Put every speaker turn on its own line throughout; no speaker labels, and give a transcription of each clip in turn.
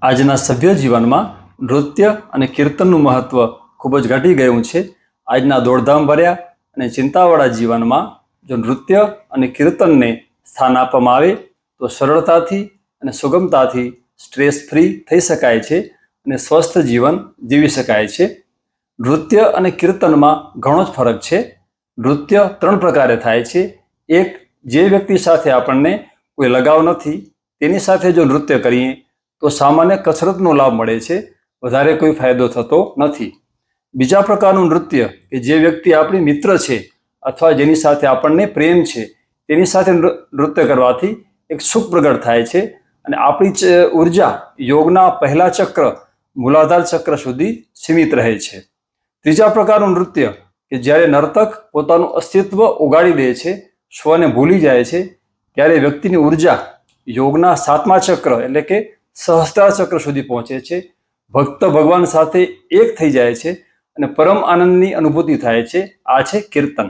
આજના સભ્ય જીવનમાં નૃત્ય અને કીર્તનનું મહત્વ ખૂબ જ ઘટી ગયું છે. આજના દોડધામ ભર્યા અને ચિંતાવાળા જીવનમાં જો નૃત્ય અને કીર્તનને સ્થાન આપવામાં આવે તો સરળતાથી અને સુગમતાથી સ્ટ્રેસ ફ્રી થઈ શકાય છે અને સ્વસ્થ જીવન જીવી શકાય છે. નૃત્ય અને કીર્તનમાં ઘણો જ ફરક છે. નૃત્ય 3 પ્રકારે થાય છે. એક, જે વ્યક્તિ સાથે આપણને કોઈ લગાવ નથી તેની સાથે જો નૃત્ય કરીએ તો સામાન્ય કસરતનો લાભ મળે છે, વધારે કોઈ ફાયદો થતો નથી. બીજા પ્રકારનું નૃત્ય કે જે વ્યક્તિ આપણી મિત્ર છે અથવા જેની સાથે આપણને પ્રેમ છે તેની સાથે નૃત્ય કરવાથી એક સુખ પ્રગટ થાય છે અને આપણી ઉર્જા યોગના પહેલા ચક્ર મૂલાધાર ચક્ર સુધી સીમિત રહે છે. ત્રીજા પ્રકારનું નૃત્ય કે જ્યારે નર્તક પોતાનું અસ્તિત્વ ઉગાડી દે છે, સ્વને ભૂલી જાય છે, ત્યારે વ્યક્તિની ઉર્જા યોગના 7મા ચક્ર એટલે કે સહસ્ત્રાર ચક્ર સુધી પહોંચે છે. ભક્ત ભગવાન સાથે એક થઈ જાય છે અને પરમ આનંદની અનુભૂતિ થાય છે. આ છે કીર્તન.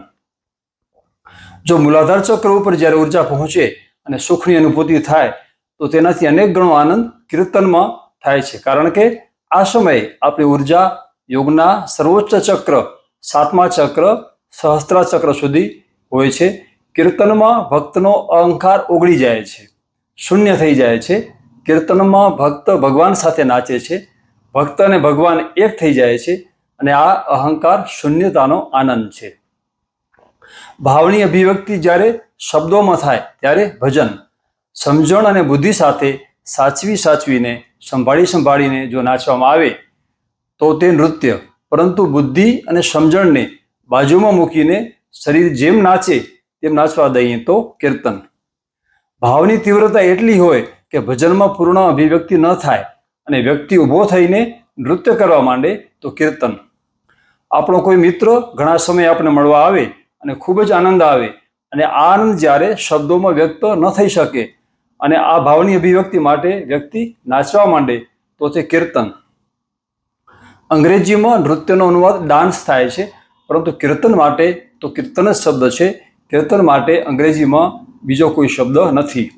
જો મૂલાધાર ચક્ર ઉપર જ્યારે ઉર્જા પહોંચે અને સુખની અનુભૂતિ થાય તો તેનાથી અનેક ગણો આનંદ કીર્તનમાં થાય છે, કારણ કે આ સમયે આપણી ઉર્જા યોગના સર્વોચ્ચ ચક્ર 7મા ચક્ર સહસ્ત્રાર ચક્ર સુધી હોય છે. કીર્તનમાં ભક્તનો અહંકાર ઓગળી જાય છે, શૂન્ય થઈ જાય છે. કીર્તનમાં ભક્ત ભગવાન સાથે નાચે છે, ભક્ત અને ભગવાન એક થઈ જાય છે અને આ અહંકાર શૂન્યતાનો આનંદ છે. ભાવની અભિવ્યક્તિ જ્યારે શબ્દોમાં થાય ત્યારે ભજન. સમજણ અને બુદ્ધિ સાથે સાચવીને સંભાળીને જો નાચવામાં આવે તો તે નૃત્ય, પરંતુ બુદ્ધિ અને સમજણને બાજુમાં મૂકીને શરીર જેમ નાચે તેમ નાચવા દઈએ તો કીર્તન. ભાવની તીવ્રતા એટલી હોય કે ભજનમાં પૂર્ણ અભિવ્યક્તિ ન થાય અને વ્યક્તિ ઊભો થઈને નૃત્ય કરવા માંડે તો કીર્તન. આપણો કોઈ મિત્ર ઘણા સમય આપણે મળવા આવે અને ખૂબ જ આનંદ આવે અને આ આનંદ જ્યારે શબ્દોમાં વ્યક્ત ન થઈ શકે અને આ ભાવની અભિવ્યક્તિ માટે વ્યક્તિ નાચવા માંડે તો તે કીર્તન. અંગ્રેજીમાં નૃત્યનો અનુવાદ ડાન્સ થાય છે, પરંતુ કીર્તન માટે તો કીર્તન જ શબ્દ છે. કીર્તન માટે અંગ્રેજીમાં બીજો કોઈ શબ્દ નથી.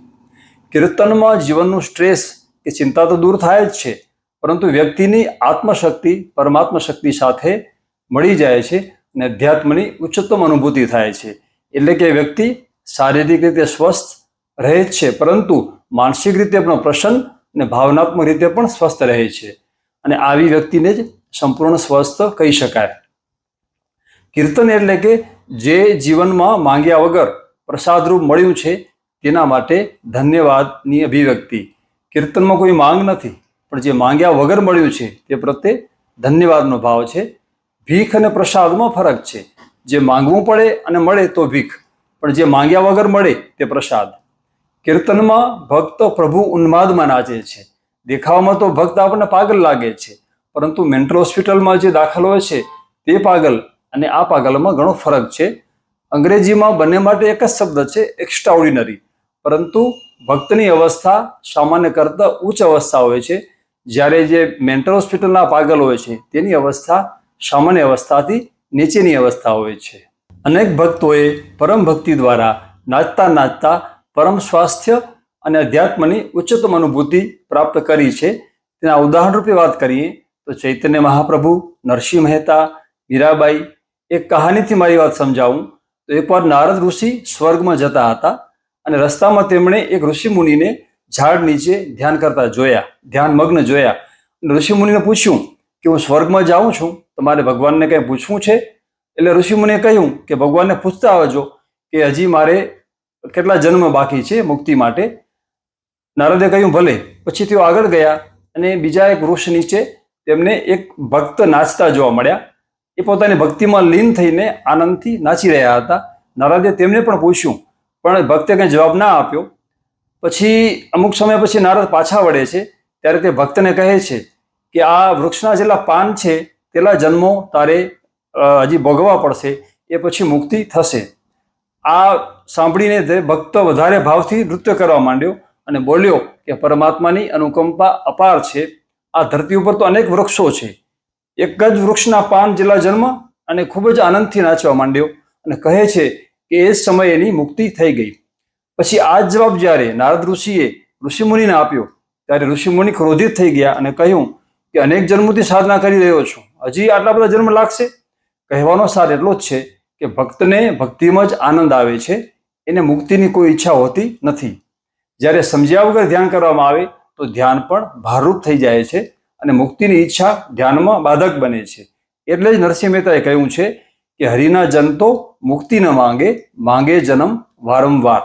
કીર્તનમાં જીવનનું સ્ટ્રેસ કે ચિંતા તો દૂર થાય જ છે, પરંતુ વ્યક્તિની આત્મશક્તિ પરમાત્મા શક્તિ સાથે મળી જાય છે અને અધ્યાત્મની ઉચ્ચતમ અનુભૂતિ થાય છે. એટલે કે વ્યક્તિ શારીરિક રીતે સ્વસ્થ રહે જ છે, પરંતુ માનસિક રીતે પણ પ્રસન્ન અને ભાવનાત્મક રીતે પણ સ્વસ્થ રહે છે અને આવી વ્યક્તિને જ સંપૂર્ણ સ્વસ્થ કહી શકાય. કીર્તન એટલે કે જે જીવનમાં માંગ્યા વગર પ્રસાદરૂપ મળ્યું છે તેના માટે ધન્યવાદની અભિવ્યક્તિ. કીર્તનમાં કોઈ માંગ નથી, પણ જે માંગ્યા વગર મળ્યું છે તે પ્રત્યે ધન્યવાદનો ભાવ છે. ભીખ અને પ્રસાદમાં ફરક છે. જે માંગવું પડે અને મળે તો ભીખ, પણ જે માંગ્યા વગર મળે તે પ્રસાદ. કીર્તનમાં ભક્ત પ્રભુ ઉન્માદમાં નાચે છે. દેખાવામાં તો ભક્ત આપણને પાગલ લાગે છે, પરંતુ મેન્ટલ હોસ્પિટલમાં જે દાખલ હોય છે તે પાગલ અને આ પાગલમાં ઘણો ફરક છે. અંગ્રેજીમાં બંને માટે એક જ શબ્દ છે, એક્સ્ટ્રાઓર્ડિનરી, પરંતુ ભક્તની અવસ્થા સામાન્ય કરતાં ઉચ્ચ અવસ્થા હોય છે, જ્યારે જે મેન્ટલ હોસ્પિટલના પાગલ હોય છે તેની અવસ્થા સામાન્ય અવસ્થાથી નીચેની અવસ્થા હોય છે. અનેક ભક્તોએ પરમ ભક્તિ દ્વારા નાચતા પરમ સ્વાસ્થ્ય અને અધ્યાત્મની ઉચ્ચતમ અનુભૂતિ પ્રાપ્ત કરી છે. તેના ઉદાહરણ રૂપે વાત કરીએ તો ચૈતન્ય મહાપ્રભુ, નરસિંહ મહેતા, મીરાબાઈ. એક કહાનીથી મારી વાત સમજાવું તો એકવાર નારદ ઋષિ સ્વર્ગમાં જતા હતા અને રસ્તામાં તેમણે એક ઋષિમુનિને ઝાડ નીચે ધ્યાનમગ્ન જોયા. ઋષિમુનિને પૂછ્યું કે હું સ્વર્ગમાં જાઉં છું, તમારે ભગવાનને કંઈ પૂછવું છે? એટલે ઋષિમુનિએ કહ્યું કે ભગવાનને પૂછતા આવજો કે હજી મારે કેટલા જન્મ બાકી છે મુક્તિ માટે. નારદે કહ્યું ભલે. પછી તેઓ આગળ ગયા અને બીજા એક વૃક્ષ નીચે તેમને એક ભક્ત નાચતા જોવા મળ્યા. એ પોતાની ભક્તિમાં લીન થઈને આનંદથી નાચી રહ્યા હતા. નારદે તેમને પણ પૂછ્યું, પણ ભક્તે કંઈ જવાબ ના આપ્યો. પછી અમુક સમય પછી નારદ પાછા વળે છે, ત્યારે તે ભક્તને કહે છે કે આ વૃક્ષના જેટલા પાન છે તેટલા જન્મો તારે હજી ભોગવવા પડશે, એ પછી મુક્તિ થશે. આ સાંભળીને તે ભક્ત વધારે ભાવથી નૃત્ય કરવા માંડ્યો અને બોલ્યો કે પરમાત્માની અનુકંપા અપાર છે. આ ધરતી ઉપર તો અનેક વૃક્ષો છે, એક જ વૃક્ષના પાન જેટલા જન્મ, અને ખૂબ જ આનંદથી નાચવા માંડ્યો અને કહે છે કે એ જ સમયે એની મુક્તિ થઈ ગઈ. પછી આ જ જવાબ જ્યારે નારદ ઋષિએ ઋષિમુનિને આપ્યો ત્યારે ઋષિમુનિ ક્રોધિત થઈ ગયા અને કહ્યું કે અનેક જન્મોથી સાધના કરી રહ્યો છું, હજી આટલા બધા જન્મ લાગશે? કહેવાનો સાર એટલો જ છે કે ભક્તને ભક્તિમાં જ આનંદ આવે છે, એને મુક્તિની કોઈ ઈચ્છા હોતી નથી. જ્યારે સમજ્યા વગર ધ્યાન કરવામાં આવે તો ધ્યાન પણ ભારરૂપ થઈ જાય છે અને મુક્તિની ઈચ્છા ધ્યાનમાં બાધક બને છે. એટલે જ નરસિંહ મહેતાએ કહ્યું છે કે હરિના જન તો મુક્તિ ન માંગે, માંગે જન્મ વારંવાર.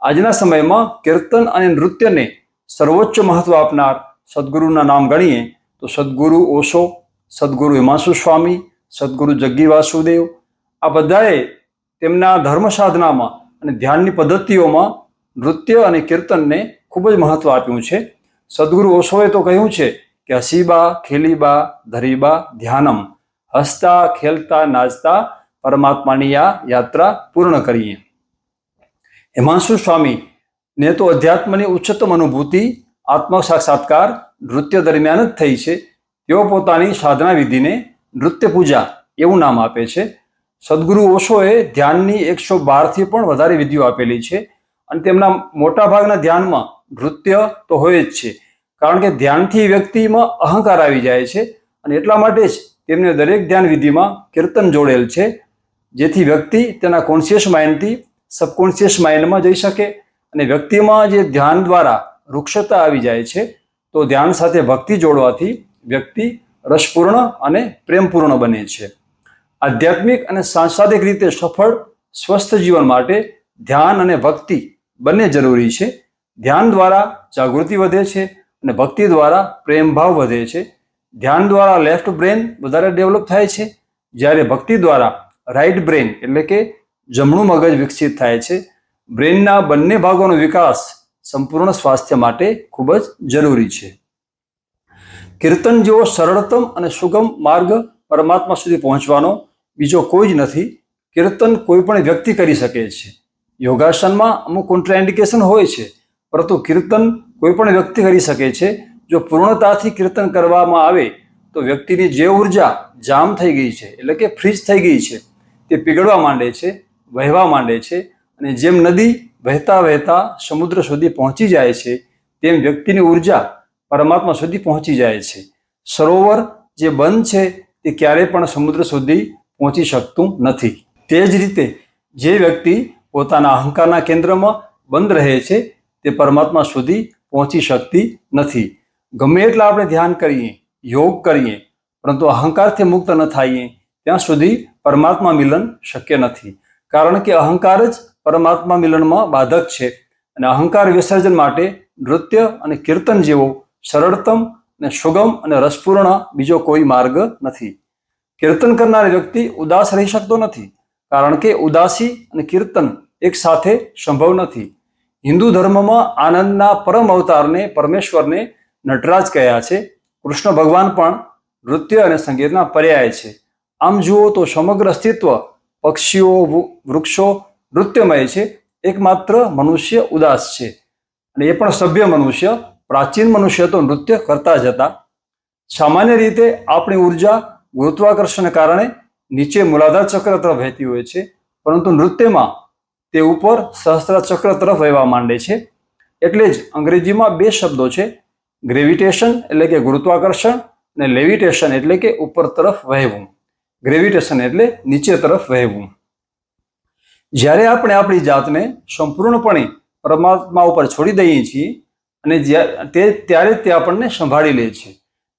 આજના સમયમાં કીર્તન અને નૃત્યને સર્વોચ્ચ મહત્વ આપનાર સદગુરુના નામ ગણીએ તો સદગુરુ ઓશો, સદગુરુ હિમાંશુ સ્વામી, સદગુરુ જગ્ગી વાસુદેવ, આ બધાએ તેમના ધર્મ સાધનામાં અને ધ્યાનની પદ્ધતિઓમાં નૃત્ય અને કીર્તનને ખૂબ જ મહત્વ આપ્યું છે. સદગુરુ ઓશોએ તો કહ્યું છે કે હસીબા ખેલીબા ધરીબા ધ્યાનમ, હસતા ખેલતા નાચતા પરમાત્માની આ યાત્રા પૂર્ણ કરીએ. હિમાંશુ સ્વામીને તો અધ્યાત્મની ઉચ્ચતમ અનુભૂતિ આત્મ સાક્ષાત્કાર નૃત્ય દરમિયાન જ થઈ છે. તેઓ પોતાની સાધના વિધિને નૃત્ય પૂજા એવું નામ આપે છે. સદગુરુ ઓશોએ ધ્યાનની 112થી પણ વધારે વિધિઓ આપેલી છે અને તેમના મોટાભાગના ધ્યાનમાં નૃત્ય તો હોય જ છે, કારણ કે ધ્યાનથી વ્યક્તિમાં અહંકાર આવી જાય છે અને એટલા માટે જ તેમને દરેક ધ્યાન વિધિમાં કીર્તન જોડેલ છે, જેથી વ્યક્તિ તેના કોન્શિયસ માઇન્ડથી સબકોન્શિયસ માઇન્ડમાં જઈ શકે અને વ્યક્તિમાં જે ધ્યાન દ્વારા વૃક્ષતા આવી જાય છે તો ધ્યાન સાથે ભક્તિ જોડવાથી વ્યક્તિ રસપૂર્ણ અને પ્રેમપૂર્ણ બને છે. આધ્યાત્મિક અને સાંસારિક રીતે સફળ સ્વસ્થ જીવન માટે ધ્યાન અને ભક્તિ બંને જરૂરી છે. ધ્યાન દ્વારા જાગૃતિ વધે છે અને ભક્તિ દ્વારા પ્રેમભાવ વધે છે. ધ્યાન દ્વારા લેફ્ટ બ્રેન વધારે ડેવલપ થાય છે, જ્યારે ભક્તિ દ્વારા રાઈટ બ્રેન એટલે કે જમણું મગજ વિકસિત થાય છે. બ્રેનના બંને ભાગોનો વિકાસ સંપૂર્ણ સ્વાસ્થ્ય માટે ખૂબ જ જરૂરી છે. કીર્તન જેવો સરળતમ અને સુગમ માર્ગ પરમાત્મા સુધી પહોંચવાનો બીજો કોઈ જ નથી. કીર્તન કોઈ પણ વ્યક્તિ કરી શકે છે. યોગાસનમાં અમુક કોન્ટ્રાઇન્ડિકેશન હોય છે, પરંતુ કીર્તન કોઈ પણ વ્યક્તિ કરી શકે છે. જો પૂર્ણતાથી કીર્તન કરવામાં આવે તો વ્યક્તિની જે ઉર્જા જામ થઈ ગઈ છે એટલે કે ફ્રીઝ થઈ ગઈ છે તે પીગળવા માંડે છે, વહેવા માંડે છે અને જેમ નદી વહેતા વહેતા સમુદ્ર સુધી પહોંચી જાય છે તેમ વ્યક્તિની ઉર્જા પરમાત્મા સુધી પહોંચી જાય છે. સરોવર જે બંધ છે તે ક્યારેય પણ સમુદ્ર સુધી પહોંચી શકતું નથી. તે જ રીતે જે વ્યક્તિ પોતાના અહંકારના કેન્દ્રમાં બંધ રહે છે તે પરમાત્મા સુધી પહોંચી શકતી નથી. ગમે એટલા આપણે ધ્યાન કરીએ, યોગ કરીએ, પરંતુ અહંકારથી મુક્ત ન થઈએ ત્યાં સુધી પરમાત્મા મિલન શક્ય નથી, કારણ કે અહંકાર જ પરમાત્મા મિલનમાં બાધક છે અને અહંકાર વિસર્જન માટે નૃત્ય અને કીર્તન જેવો સરળતમ અને સુગમ અને રસપૂર્ણ બીજો કોઈ માર્ગ નથી. કીર્તન કરનાર વ્યક્તિ ઉદાસ રહી શકતો નથી, કારણ કે ઉદાસી અને કીર્તન એક સાથે સંભવ નથી. હિન્દુ ધર્મમાં આનંદના પરમ અવતારને પરમેશ્વરને નટરાજ કહ્યા છે. કૃષ્ણ ભગવાન પણ નૃત્ય અને સંગીતના પર્યાય છે. આમ જુઓ તો સમગ્ર અસ્તિત્વ પક્ષીઓ, વૃક્ષો નૃત્યમય છે. એકમાત્ર મનુષ્ય ઉદાસ છે અને એ પણ સભ્ય મનુષ્ય. પ્રાચીન મનુષ્ય તો નૃત્ય કરતા જ હતા. સામાન્ય રીતે આપણી ઉર્જા ગુરુત્વાકર્ષણને કારણે નીચે મૂલાધાર ચક્ર તરફ વહેતી હોય છે, પરંતુ નૃત્યમાં તે ઉપર સહસ્ત્રાર ચક્ર તરફ વહેવા માંડે છે. એટલે જ અંગ્રેજીમાં બે શબ્દો છે, ગ્રેવિટેશન એટલે કે ગુરુત્વાકર્ષણ અને લેવિટેશન એટલે કે ઉપર તરફ વહેવું. ગ્રેવિટેશન એટલે નીચે તરફ વહેવું. જ્યારે આપણે આપણી જાતને સંપૂર્ણપણે પરમાત્મા ઉપર છોડી દઈએ છીએ અને ત્યારે તે આપણને સંભાળી લે છે.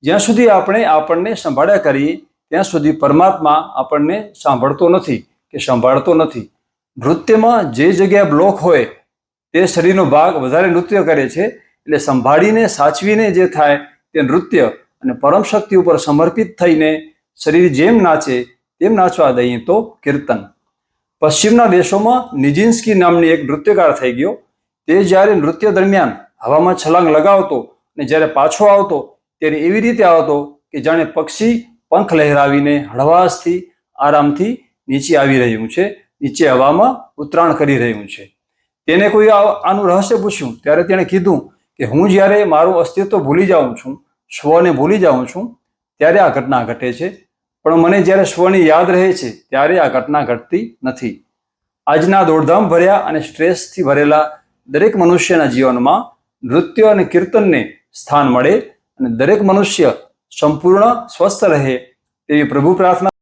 જ્યાં સુધી આપણે આપણને સંભાળ્યા કરીએ ત્યાં સુધી પરમાત્મા આપણને સાંભળતો નથી કે સંભાળતો નથી. નૃત્યમાં જે જગ્યાએ બ્લોક હોય તે શરીરનો ભાગ વધારે નૃત્ય કરે છે, એટલે સંભાળીને સાચવીને જે થાય તે નૃત્ય અને પરમ શક્તિ ઉપર સમર્પિત થઈને શરીર જેમ નાચે તેમ નાચવા દઈએ તો કીર્તન. પશ્ચિમના દેશોમાં નિજિન્સ્કી નામની એક નૃત્યકાર થઈ ગયો. તે જ્યારે નૃત્ય દરમિયાન હવામાં છલાંગ લગાવતો અને જ્યારે પાછો આવતો ત્યારે એવી રીતે આવતો કે જાણે પક્ષી પંખ લહેરાવીને હળવાશથી આરામથી નીચે આવી રહ્યું છે, નીચે હવામાં ઉતરાણ કરી રહ્યું છે. તેને કોઈ આનું રહસ્ય પૂછ્યું ત્યારે તેણે કીધું કે હું જ્યારે મારું અસ્તિત્વ ભૂલી જાઉં છું, સ્વને ભૂલી જાઉં છું ત્યારે આ ઘટના ઘટે છે, પણ મને જ્યારે સ્વની યાદ રહે છે ત્યારે આ ઘટના ઘટતી નથી. આજના દોડધામ ભર્યા અને સ્ટ્રેસથી ભરેલા દરેક મનુષ્યના જીવનમાં નૃત્ય અને કીર્તનને સ્થાન મળે અને દરેક મનુષ્ય સંપૂર્ણ સ્વસ્થ રહે તેવી પ્રભુ પ્રાર્થના.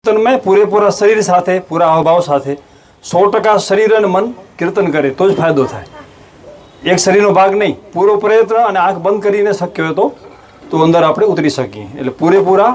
કીર્તનમાં પૂરેપૂરા શરીર સાથે, પૂરા હાવભાવ સાથે 100% શરીર અને મન કીર્તન કરે તો જ ફાયદો થાય. એક શરીરનો ભાગ નહીં, પૂરો પ્રયત્ન અને આંખ બંધ કરીને શક્ય હોય તો અંદર આપણે ઉતરી શકીએ. એટલે પૂરેપૂરા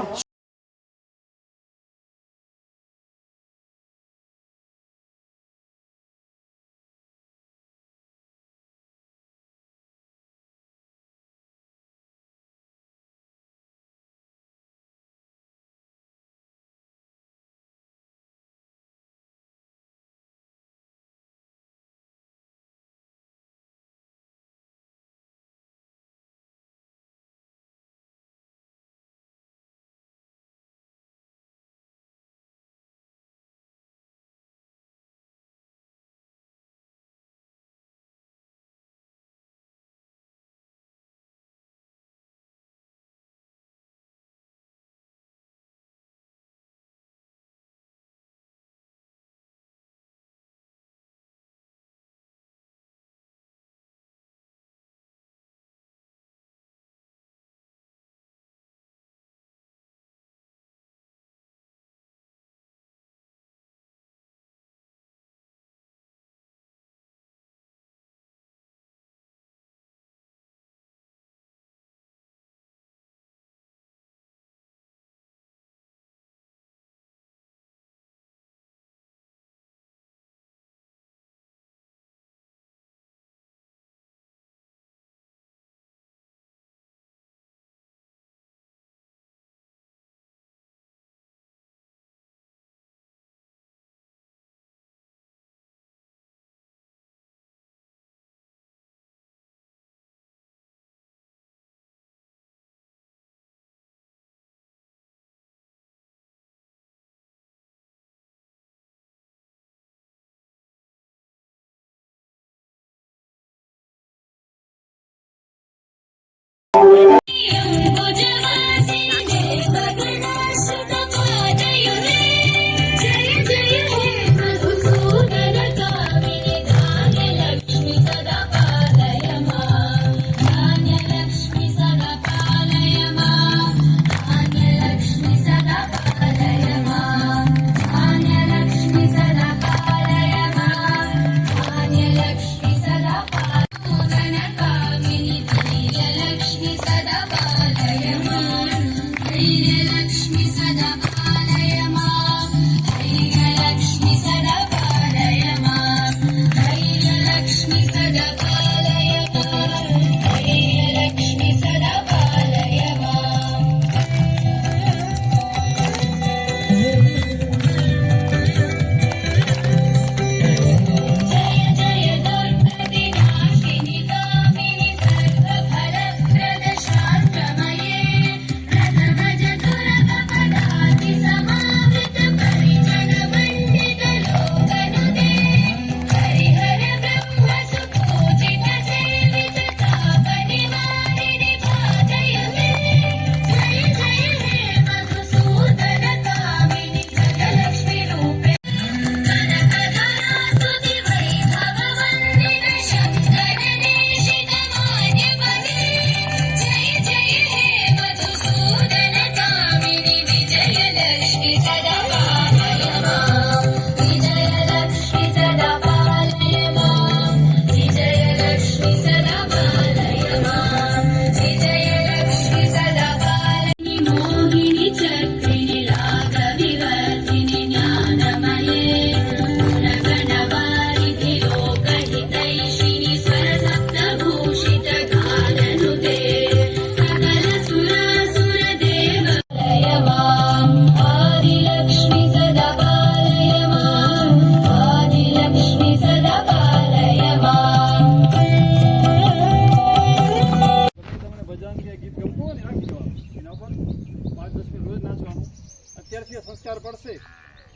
સંસ્કાર પડશે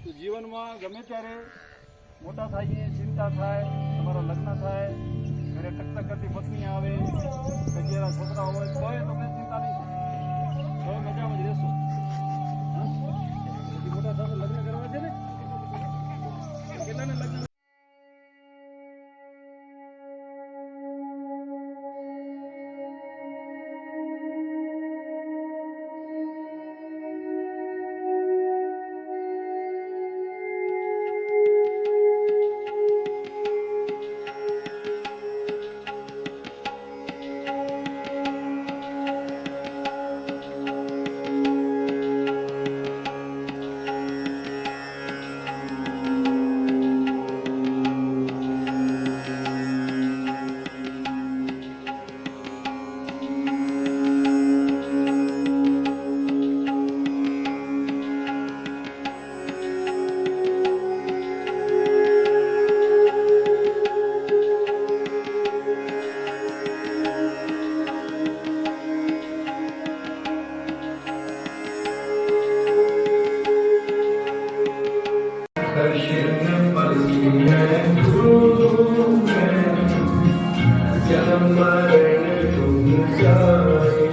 તો જીવનમાં ગમે ત્યારે મોટા થઈએ, ચિંતા થાય, તમારા લગ્ન થાય, ઘરે ટકટક કરતી પત્ની આવે, કગેરા છોકરા હોય તોય તમને ચિંતા નહીં થાય, તો મજામાં જ રહેશો. મોટા થશે લગ્ન કરવા છે ને, કેટલાને લગ્ન
स्मरण तुम जाए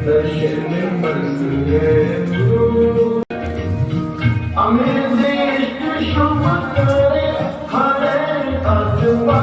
दर्शन बस है गुरु हमें देश शुभ करे हरे अथवा